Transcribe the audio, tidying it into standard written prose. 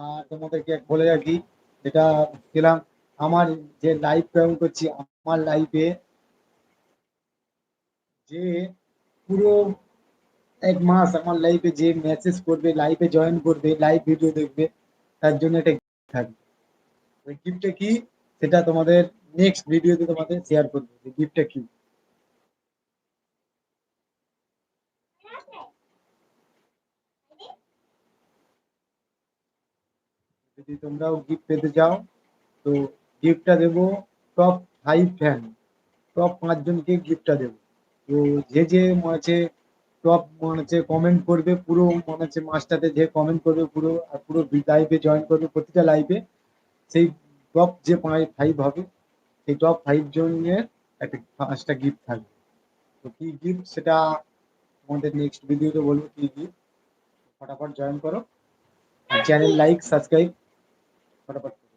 আর তোমাদেরকে বলে রাখি, যেটা গেলাম, আমার যে লাইভ জয়েন করছি, আমার লাইভে যে পুরো 1 মাস আমার লাইভে যে মেসেজ করবে, লাইভে জয়েন করবে, লাইভ ভিডিও দেখবে, তার জন্য একটা গিফট থাকবে। ওই গিফটটা কি সেটা তোমাদের নেক্সট ভিডিওতে তোমাদের শেয়ার করবো, যে গিফটটা কি। যদি তোমরাও গিফট পেতে চাও, তো গিফটটা দেবো টপ 5 ফ্যান, টপ 5 জনকে গিফটটা দেবো। তো যে যে মনে হচ্ছে টপ মনে হচ্ছে কমেন্ট করবে, পুরো মনে হচ্ছে মাসটাতে যে কমেন্ট করবে পুরো, আর পুরো লাইভে জয়েন করবে প্রতিটা লাইভে, সেই টপ যে 5 হবে, সেই টপ 5 জনের একটা 5টা গিফট থাকবে। তো কি গিফট সেটা আমাদের নেক্সট ভিডিওতে বলবো কি গিফট। ফটাফট জয়েন করো, আর চ্যানেল লাইক সাবস্ক্রাইব ফটাফট করো।